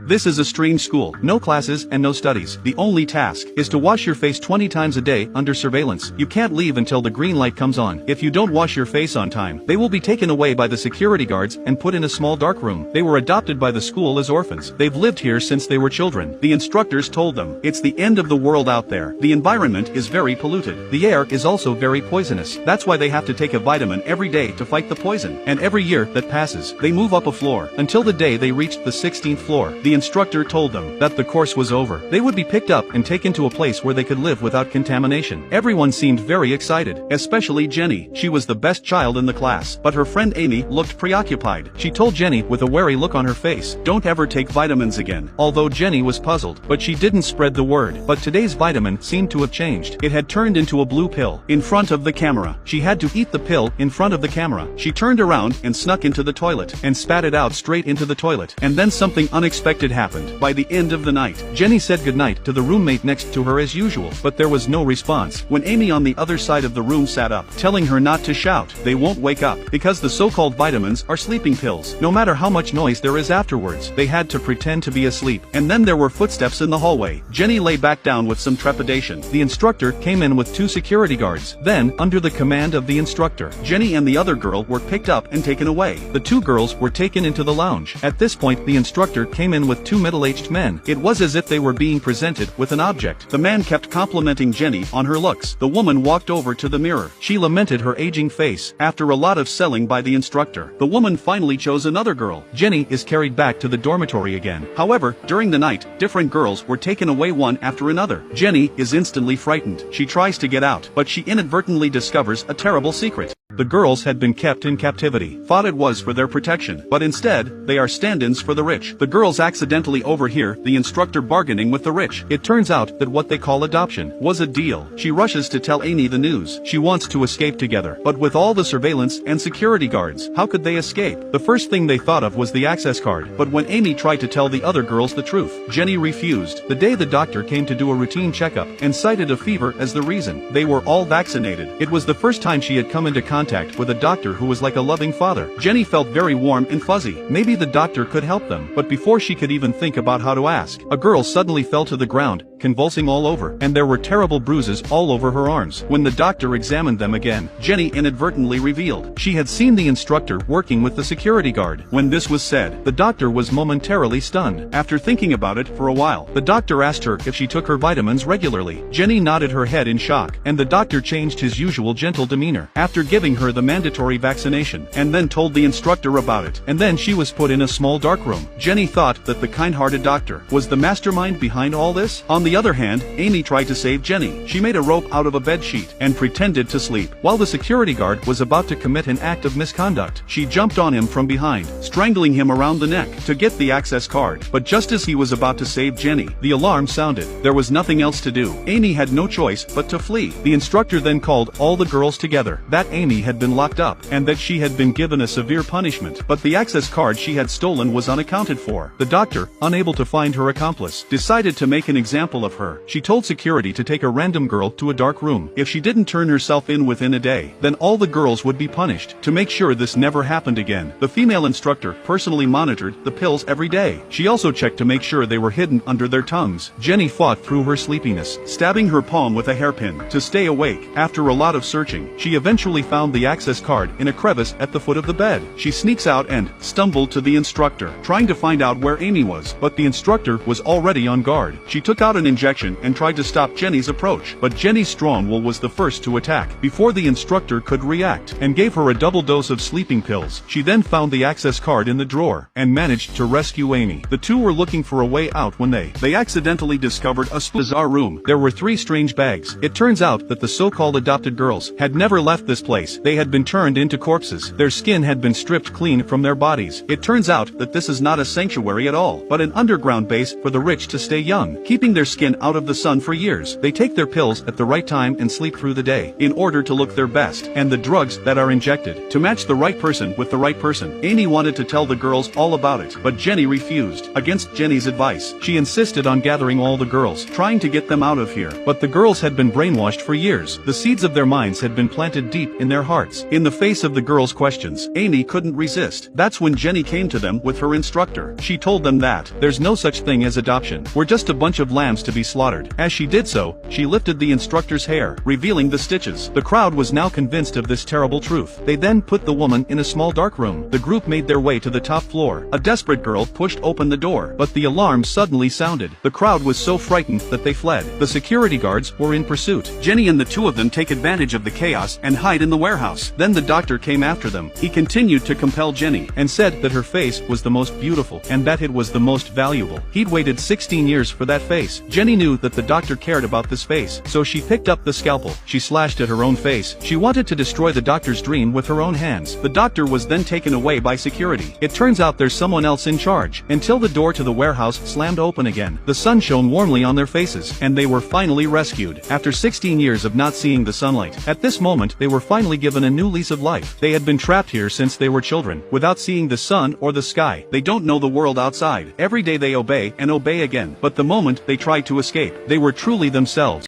This is a strange school, no classes and no studies. The only task is to wash your face 20 times a day under surveillance. You can't leave until the green light comes on. If you don't wash your face on time, they will be taken away by the security guards and put in a small dark room. They were adopted by the school as orphans. They've lived here since they were children. The instructors told them, it's the end of the world out there. The environment is very polluted. The air is also very poisonous. That's why they have to take a vitamin every day to fight the poison. And every year that passes, they move up a floor, until the day they reached the 16th floor. The instructor told them that the course was over. They would be picked up and taken to a place where they could live without contamination. Everyone seemed very excited, especially Jenny. She was the best child in the class, but her friend Amy looked preoccupied. She told Jenny with a wary look on her face, don't ever take vitamins again. Although Jenny was puzzled, but she didn't spread the word. But today's vitamin seemed to have changed. It had turned into a blue pill. In front of the camera. She had to eat the pill in front of the camera. She turned around and snuck into the toilet, and spat it out straight into the toilet. And then something unexpected happened. By the end of the night, Jenny said goodnight to the roommate next to her as usual, but there was no response. When Amy on the other side of the room sat up, telling her not to shout, they won't wake up, because the so-called vitamins are sleeping pills. No matter how much noise there is afterwards, they had to pretend to be asleep. And then there were footsteps in the hallway. Jenny lay back down with some trepidation. The instructor came in with 2 security guards. Then, under the command of the instructor, Jenny and the other girl were picked up and taken away. The 2 girls were taken into the lounge. At this point, the instructor came in with 2 middle-aged men. It was as if they were being presented with an object. The man kept complimenting Jenny on her looks. The woman walked over to the mirror. She lamented her aging face. After a lot of selling by the instructor, the woman finally chose another girl. Jenny is carried back to the dormitory again. However, during the night, different girls were taken away one after another. Jenny is instantly frightened. She tries to get out, but she inadvertently discovers a terrible secret. The girls had been kept in captivity. Thought it was for their protection, but instead, they are stand-ins for the rich. The girls accidentally overhear the instructor bargaining with the rich. It turns out that what they call adoption was a deal. She rushes to tell Amy the news. She wants to escape together, but with all the surveillance and security guards, how could they escape? The first thing they thought of was the access card, but when Amy tried to tell the other girls the truth, Jenny refused. The day the doctor came to do a routine checkup and cited a fever as the reason, they were all vaccinated. It was the first time she had come into contact with a doctor who was like a loving father. Jenny felt very warm and fuzzy. Maybe the doctor could help them, but before she could even think about how to ask, a girl suddenly fell to the ground, convulsing all over, and there were terrible bruises all over her arms. When the doctor examined them again, Jenny inadvertently revealed she had seen the instructor working with the security guard. When this was said, the doctor was momentarily stunned. After thinking about it for a while, the doctor asked her if she took her vitamins regularly. Jenny nodded her head in shock, and the doctor changed his usual gentle demeanor after giving her the mandatory vaccination, and then told the instructor about it. And then she was put in a small dark room. Jenny thought that the kind-hearted doctor was the mastermind behind all this. On the other hand, Amy tried to save Jenny. She made a rope out of a bed sheet and pretended to sleep. While the security guard was about to commit an act of misconduct, she jumped on him from behind, strangling him around the neck to get the access card. But just as he was about to save Jenny, the alarm sounded. There was nothing else to do. Amy had no choice but to flee. The instructor then called all the girls together. That Amy had been locked up, and that she had been given a severe punishment, but the access card she had stolen was unaccounted for. The doctor, unable to find her accomplice, decided to make an example of her. She told security to take a random girl to a dark room. If she didn't turn herself in within a day, then all the girls would be punished. To make sure this never happened again, the female instructor personally monitored the pills every day. She also checked to make sure they were hidden under their tongues. Jenny fought through her sleepiness, stabbing her palm with a hairpin to stay awake. After a lot of searching, she eventually found the access card in a crevice at the foot of the bed. She sneaks out and stumbled to the instructor, trying to find out where Amy was, but the instructor was already on guard. She took out an injection and tried to stop Jenny's approach, but Jenny's strong will was the first to attack, before the instructor could react, and gave her a double dose of sleeping pills. She then found the access card in the drawer, and managed to rescue Amy. The two were looking for a way out when they accidentally discovered a bizarre room. There were 3 strange bags. It turns out that the so-called adopted girls had never left this place. They had been turned into corpses. Their skin had been stripped clean from their bodies. It turns out that this is not a sanctuary at all, but an underground base for the rich to stay young, keeping their skin out of the sun for years. They take their pills at the right time and sleep through the day, in order to look their best, and the drugs that are injected, to match the right person with the right person. Amy wanted to tell the girls all about it, but Jenny refused. Against Jenny's advice, she insisted on gathering all the girls, trying to get them out of here. But the girls had been brainwashed for years. The seeds of their minds had been planted deep in their their hearts. In the face of the girls' questions, Amy couldn't resist. That's when Jenny came to them with her instructor. She told them that there's no such thing as adoption. We're just a bunch of lambs to be slaughtered. As she did so, she lifted the instructor's hair, revealing the stitches. The crowd was now convinced of this terrible truth. They then put the woman in a small dark room. The group made their way to the top floor. A desperate girl pushed open the door, but the alarm suddenly sounded. The crowd was so frightened that they fled. The security guards were in pursuit. Jenny and the two of them take advantage of the chaos and hide in the warehouse. Then the doctor came after them. He continued to compel Jenny and said that her face was the most beautiful and that it was the most valuable. He'd waited 16 years for that face. Jenny knew that the doctor cared about this face, so she picked up the scalpel. She slashed at her own face. She wanted to destroy the doctor's dream with her own hands. The doctor was then taken away by security. It turns out there's someone else in charge, until the door to the warehouse slammed open again. The sun shone warmly on their faces, and they were finally rescued. After 16 years of not seeing the sunlight, at this moment they were finally given a new lease of life. They had been trapped here since they were children, without seeing the sun or the sky. They don't know the world outside. Every day they obey and obey again, but the moment they tried to escape, they were truly themselves.